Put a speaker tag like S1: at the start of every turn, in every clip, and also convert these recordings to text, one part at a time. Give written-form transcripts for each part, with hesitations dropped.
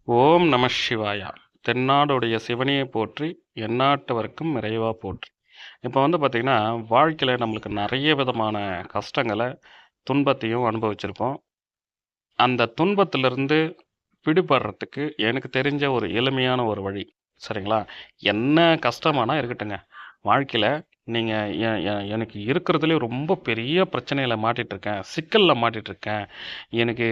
S1: ஓம் நம சிவாயா. தென்னாடுடைய சிவனையை போற்றி, எந்நாட்டவர்க்கும் இறைவா போற்றி. இப்போ பார்த்திங்கன்னா, வாழ்க்கையில் நம்மளுக்கு நிறைய விதமான கஷ்டங்களை, துன்பத்தையும் அனுபவிச்சிருப்போம். அந்த துன்பத்திலிருந்து விடுபடுறதுக்கு எனக்கு தெரிஞ்ச ஒரு எளிமையான ஒரு வழி, சரிங்களா? என்ன கஷ்டமானா இருக்கட்டுங்க. வாழ்க்கையில் நீங்கள் எனக்கு இருக்கிறதுலே ரொம்ப பெரிய பிரச்சனையில் மாட்டிகிட்ருக்கேன், சிக்கலில் மாட்டிகிட்ருக்கேன், எனக்கு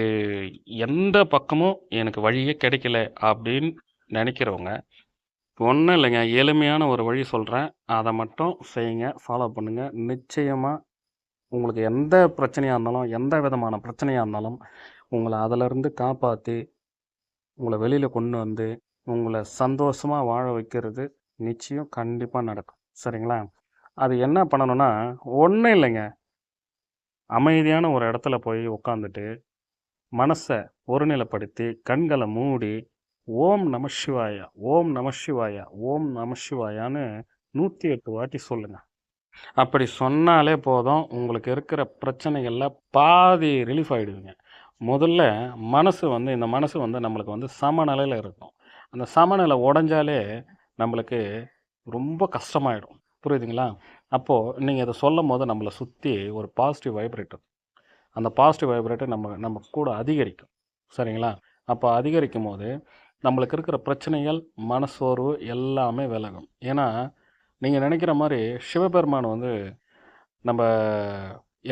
S1: எந்த பக்கமும் எனக்கு வழியே கிடைக்கல அப்படின்னு நினைக்கிறவங்க, ஒன்றும் இல்லைங்க, எளிமையான ஒரு வழி சொல்கிறேன். அதை மட்டும் செய்யுங்க, ஃபாலோ பண்ணுங்கள். நிச்சயமாக உங்களுக்கு எந்த பிரச்சனையாக இருந்தாலும், எந்த விதமான பிரச்சனையாக இருந்தாலும், உங்களை அதிலிருந்து காப்பாற்றி உங்களை வெளியில் கொண்டு வந்து உங்களை சந்தோஷமாக வாழ வைக்கிறது நிச்சயம் கண்டிப்பாக நடக்கும், சரிங்களா? அது என்ன பண்ணணும்னா, ஒன்றும் இல்லைங்க. அமைதியான ஒரு இடத்துல போய் உட்காந்துட்டு, மனசை ஒருநிலைப்படுத்தி, கண்களை மூடி, ஓம் நம சிவாயா, ஓம் நம சிவாயா, ஓம் நம சிவாயான்னு 108 வாட்டி சொல்லுங்க. அப்படி சொன்னாலே போதும், உங்களுக்கு இருக்கிற பிரச்சனைகளில் பாதி ரிலீஃப் ஆகிடுவீங்க. முதல்ல மனசு இந்த மனசு நம்மளுக்கு சமநிலையில் இருக்கும். அந்த சமநிலை உடஞ்சாலே நம்மளுக்கு ரொம்ப கஷ்டமாயிடும். புரியுதுங்களா? அப்போது நீங்கள் இதை சொல்லும்போது நம்மளை சுற்றி ஒரு பாசிட்டிவ் வைப்ரேட்டர், அந்த பாசிட்டிவ் வைப்ரேட்டர் நம்ம கூட அதிகரிக்கும், சரிங்களா? அப்போ அதிகரிக்கும் போது நம்மளுக்கு இருக்கிற பிரச்சனைகள், மனசோர்வு எல்லாமே விலகும். ஏன்னா நீங்கள் நினைக்கிற மாதிரி சிவபெருமான் நம்ம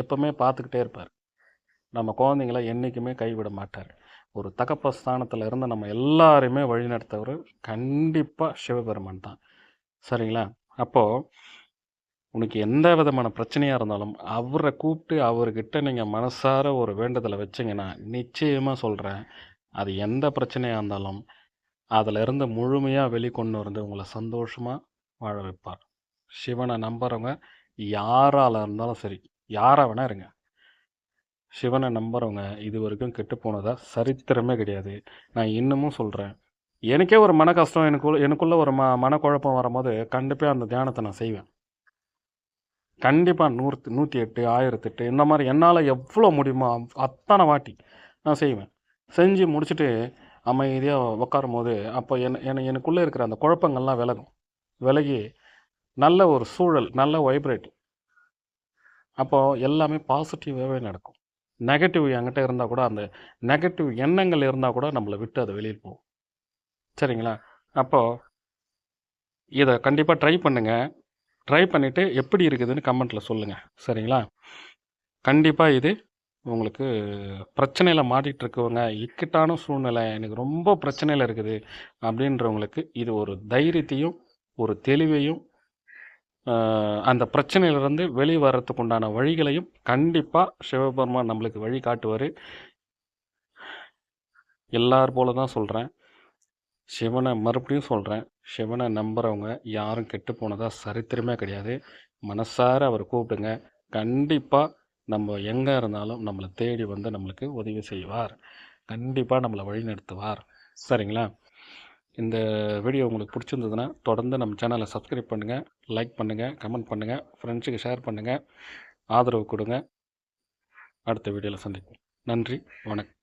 S1: எப்பவுமே பார்த்துக்கிட்டே இருப்பார். நம்ம குழந்தைங்கள என்றைக்குமே கைவிட மாட்டார். ஒரு தகப்ப ஸ்தானத்தில் இருந்து நம்ம எல்லாரையுமே வழிநடத்தவர் கண்டிப்பாக சிவபெருமான் தான், சரிங்களா? அப்போது உனக்கு எந்த விதமான பிரச்சனையாக இருந்தாலும் அவரை கூப்பிட்டு அவர்கிட்ட நீங்கள் மனசார ஒரு வேண்டுதலை வச்சிங்கன்னா, நிச்சயமாக சொல்கிறேன், அது எந்த பிரச்சனையாக இருந்தாலும் அதில் இருந்து முழுமையாக வெளிக்கொண்டு வந்து உங்களை சந்தோஷமாக வாழ வைப்பார். சிவனை நம்புகிறவங்க யாரால் இருந்தாலும் சரி, யாராக வேணா இருங்க, சிவனை நம்புகிறவங்க இது வரைக்கும் கெட்டு போனதா சரித்திரமே கிடையாது. நான் இன்னமும் சொல்கிறேன், எனக்கே ஒரு மன கஷ்டம், எனக்குள்ளே ஒரு மனக்குழப்பம் வரும்போது கண்டிப்பாக அந்த தியானத்தை நான் செய்வேன். கண்டிப்பாக 108 1008 இந்த மாதிரி என்னால் எவ்வளோ முடியுமோ அத்தனை வாட்டி நான் செய்வேன். செஞ்சு முடிச்சுட்டு அமைதியாக உட்காரும் போது அப்போ எனக்குள்ளே இருக்கிற அந்த குழப்பங்கள்லாம் விலகும். விலகி நல்ல ஒரு சூழல், நல்ல வைப்ரேட், அப்போது எல்லாமே பாசிட்டிவாகவே நடக்கும். நெகட்டிவ் என்கிட்ட இருந்தால் கூட, அந்த நெகட்டிவ் எண்ணங்கள் இருந்தால் கூட நம்மளை விட்டு அதை வெளியில் போகும், சரிங்களா? அப்போது இதை கண்டிப்பாக ட்ரை பண்ணுங்கள். ட்ரை பண்ணிவிட்டு எப்படி இருக்குதுன்னு கமெண்ட்டில் சொல்லுங்கள், சரிங்களா? கண்டிப்பாக இது உங்களுக்கு பிரச்சனையில் மாட்டிகிட்டு இருக்கவங்க, இக்கட்டான சூழ்நிலை, எனக்கு ரொம்ப பிரச்சனையில் இருக்குது அப்படின்றவங்களுக்கு இது ஒரு தைரியத்தையும் ஒரு தெளிவையும் அந்த பிரச்சனையிலிருந்து வெளியே வர்றதுக்கு உண்டான வழிகளையும் கண்டிப்பாக சிவபெருமான் நம்மளுக்கு வழி காட்டுவார். எல்லார் போல தான் சொல்கிறேன், சிவனை மறுபடியும் சொல்கிறேன், சிவனை நம்புகிறவங்க யாரும் கெட்டு போனதாக சரித்திரமே கிடையாது. மனசார அவர் கூப்பிடுங்க, கண்டிப்பாக நம்ம எங்கே இருந்தாலும் நம்மளை தேடி நம்மளுக்கு உதவி செய்வார், கண்டிப்பாக நம்மளை வழி நடத்துவார், சரிங்களா? இந்த வீடியோ உங்களுக்கு பிடிச்சிருந்ததுன்னா தொடர்ந்து நம்ம சேனலை சப்ஸ்கிரைப் பண்ணுங்கள், லைக் பண்ணுங்கள், கமெண்ட் பண்ணுங்கள், ஃப்ரெண்ட்ஸுக்கு ஷேர் பண்ணுங்கள், ஆதரவு கொடுங்க. அடுத்த வீடியோவில் சந்திப்போம். நன்றி, வணக்கம்.